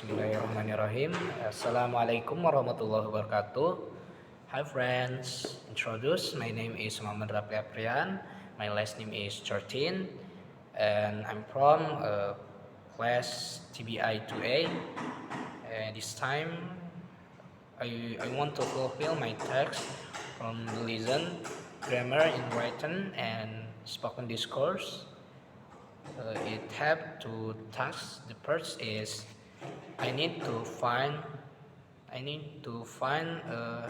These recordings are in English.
Bismillahirrahmanirrahim. Assalamualaikum warahmatullahi wabarakatuh. Hi friends, introduce. My name is Mohammad Rafly Aprian. My last name is 13, and I'm from class TBI 2A. And this time, I want to fulfill my text from the lesson, grammar in written and spoken discourse. It have two tasks. The first is I need to find I need to find a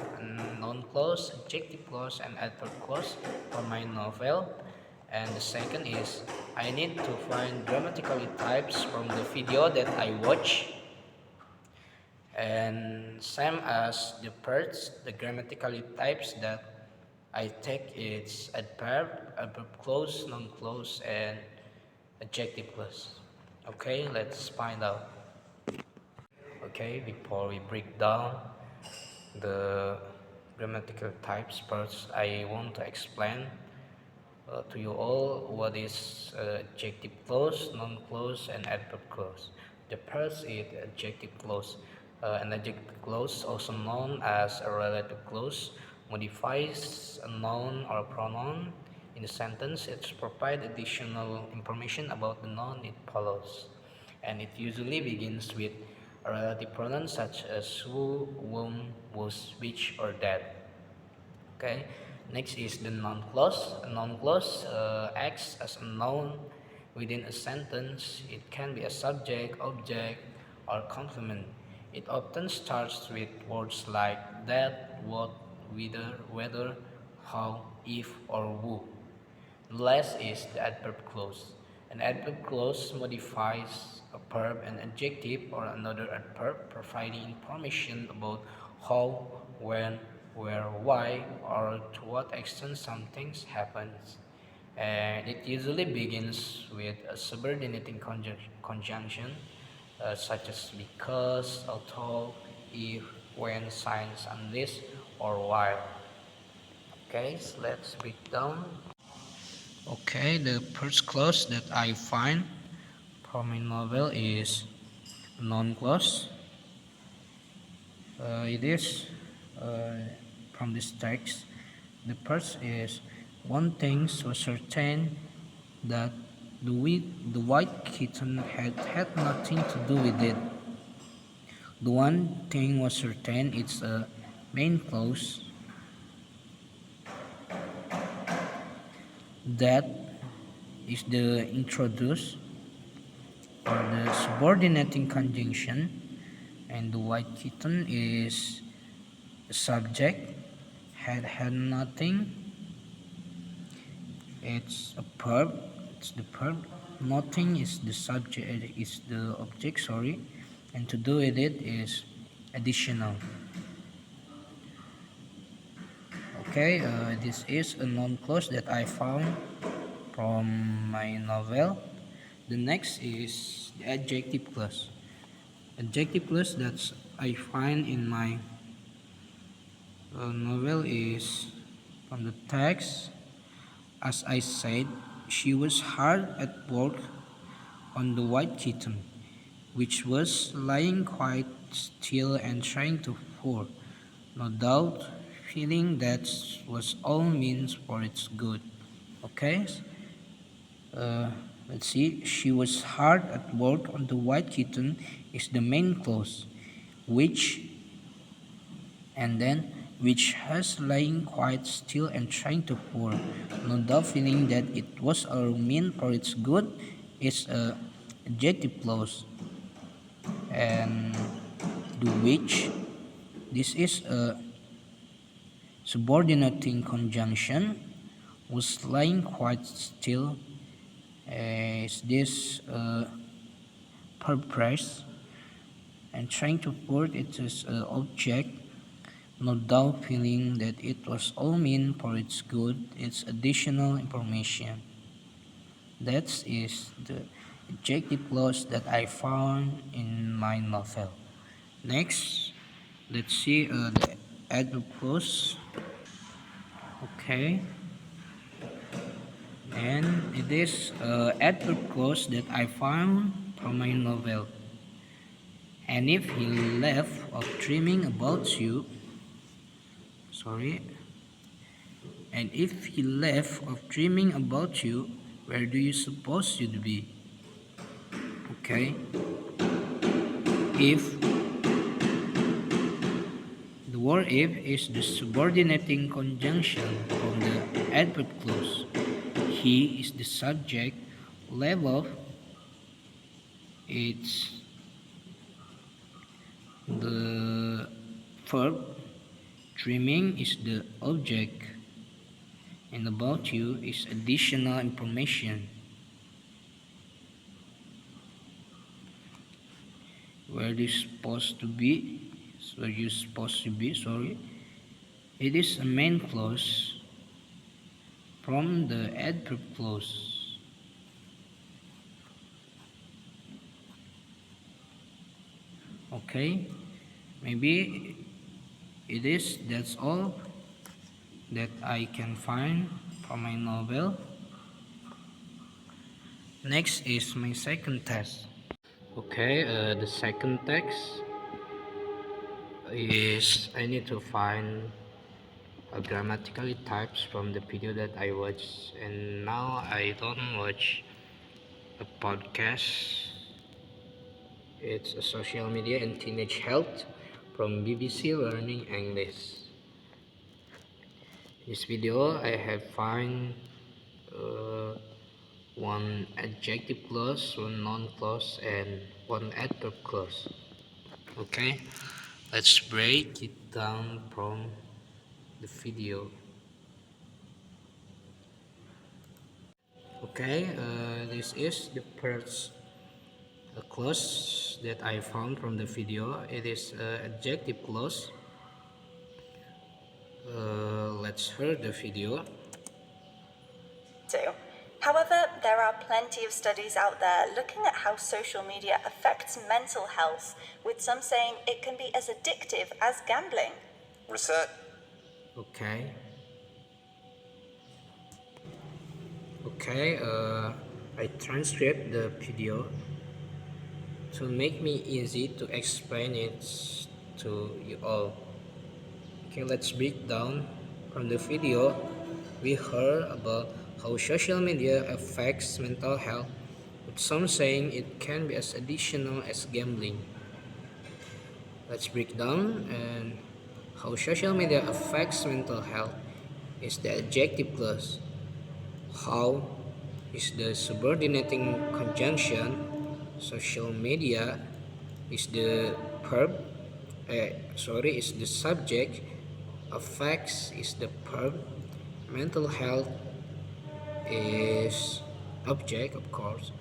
noun clause, adjective clause, and adverb clause for my novel. And the second is I need to find grammatical types from the video that I watch. And same as the first, the grammatical types that I take is adverb clause, noun clause, and adjective clause. Okay, let's find out. Okay, before we break down the grammatical types first, I want to explain to you all what is adjective clause, noun clause, and adverb clause. The first is adjective clause. An adjective clause, also known as a relative clause, modifies a noun or a pronoun in a sentence. It provides additional information about the noun it follows, and it usually begins with a relative pronoun such as who, whom, whose, which, or that. Okay, next is the noun clause. A noun clause acts as a noun within a sentence. It can be a subject, object, or complement. It often starts with words like that, what, whether, how, if, or who. Last is the adverb clause. An adverb clause modifies a verb, an adjective, or another adverb, providing information about how, when, where, why, or to what extent something happens. And it usually begins with a subordinating conjunction, such as because, although, if, when, since, unless, or while. Okay, so let's break down. Okay, the first clause that I find from my novel is noun clause. It is from this text. The first is one thing was certain that the white kitten had nothing to do with it. The one thing was certain. It's a main clause that is the introduce or the subordinating conjunction, and the white kitten is the subject. Had nothing, it's a verb, it's the verb. Nothing is the subject, is the object, sorry, and to do with it is additional. Okay, this is a noun clause that I found from my novel. The next is the adjective clause. Adjective clause that I find in my novel is from the text. As I said, she was hard at work on the white kitten, which was lying quite still and trying to pour, no doubt feeling that was all means for its good. Okay, uh, let's see. She was hard at work on the white kitten is the main clause, which and then which has lying quite still and trying to pour, no doubt feeling that it was all meant for its good, is a adjective clause, and the which this is a subordinating conjunction was lying quite still, is this purpose, and trying to pour it is an object, no doubt feeling that it was all meant for its good, its additional information. That is the adjective clause that I found in my novel. Next, let's see the adverb clause. Okay, and it is adverb clause that I found from my novel. And if he left of dreaming about you, sorry, and if he left of dreaming about you, where do you suppose you'd be? Okay. If the word if is the subordinating conjunction from the adverb clause. He is the subject, level it's the verb, dreaming is the object, and about you is additional information. Where it is supposed to be, where you supposed to be, sorry. It is a main clause from the adverb clause. Okay, maybe that's all that I can find from my novel. Next is my second test. Okay, the second text is I need to find grammatically types from the video that I watched, and now I don't watch a podcast. It's a social media and teenage health from BBC Learning English. In this video, I have find uh, one adjective clause, one noun clause, and one adverb clause. Okay, let's break it down from the video. Okay, this is the first clause that I found from the video. It is adjective clause. Let's hear the video. Too. However, there are plenty of studies out there looking at how social media affects mental health, with some saying it can be as addictive as gambling. Research. Okay. Okay, I transcribed the video to make me easy to explain it to you all. Okay, let's break down from the video. We heard about how social media affects mental health, with some saying it can be as additional as gambling. Let's break down and how social media affects mental health is the adjective clause. How is the subordinating conjunction. Social media is the verb. Is the subject. Affects is the verb. Mental health is object, of course,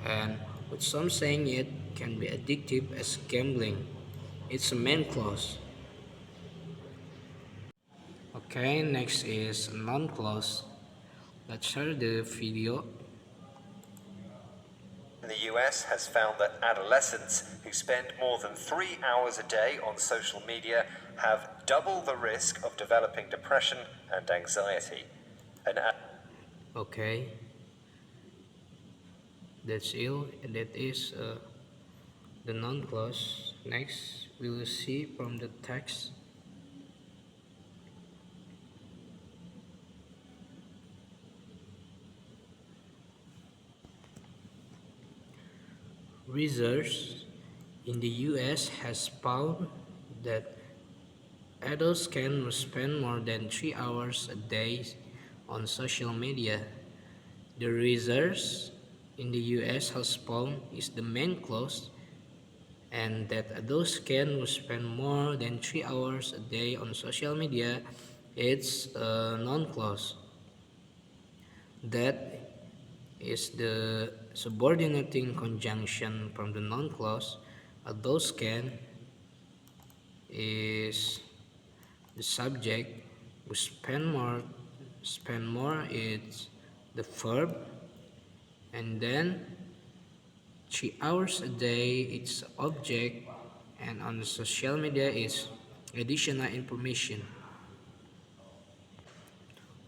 and with some saying it can be addictive as gambling. It's a main clause. Okay, next is noun clause. Let's share the video. In the US has found that adolescents who spend more than 3 hours a day on social media have double the risk of developing depression and anxiety. Okay, that's ill. That is the noun clause. Next, we will see from the text. Research in the US has found that adults can spend more than 3 hours a day on social media. The research in the US has found is the main clause, and that adults can spend more than 3 hours a day on social media. It's a non-clause. That is the subordinating conjunction from the noun clause. Adults can is the subject. We spend more is the verb, and then 3 hours a day it's object, and on the social media is additional information.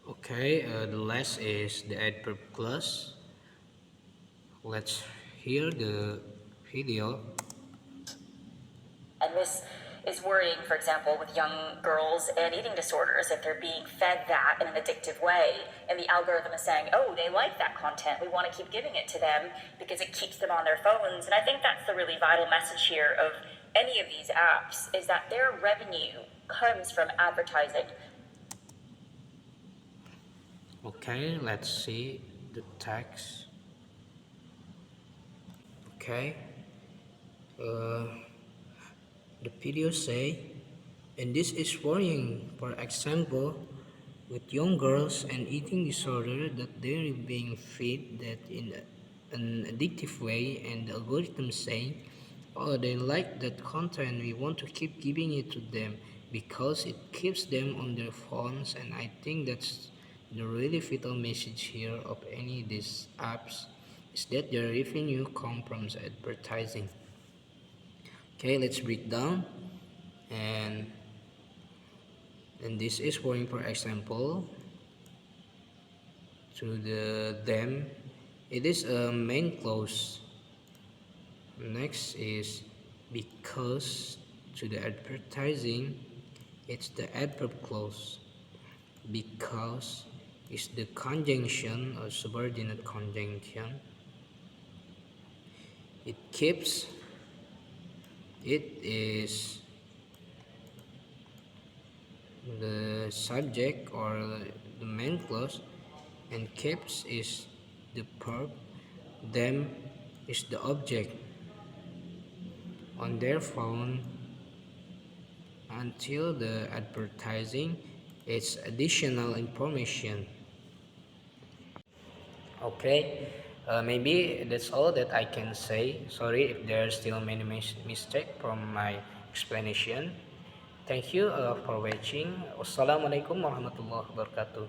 Okay, the last is the adverb clause. Let's hear the video. And this is worrying, for example, with young girls and eating disorders. If they're being fed that in an addictive way, and the algorithm is saying, oh, they like that content, we want to keep giving it to them because it keeps them on their phones. And I think that's the really vital message here of any of these apps, is that their revenue comes from advertising. Okay, let's see the text. Okay, the video say, and this is worrying. For example, with young girls and eating disorder, that they're being fed that in an addictive way, and the algorithm saying, oh, they like that content, we want to keep giving it to them because it keeps them on their phones. And I think that's the really vital message here of any of these apps, is that their revenue comes from advertising. Okay, let's break down. and this is worrying. For example, to them, it is a main clause. Next is because, to the advertising, it's the adverb clause. Because is the conjunction or subordinate conjunction. It keeps, it is the subject or the main clause, and keeps is the verb, them is the object, on their phone, until the advertising, it's additional information. Okay, maybe that's all that I can say. Sorry if there's still many mistake from my explanation. Thank you for watching. Wassalamualaikum warahmatullahi wabarakatuh.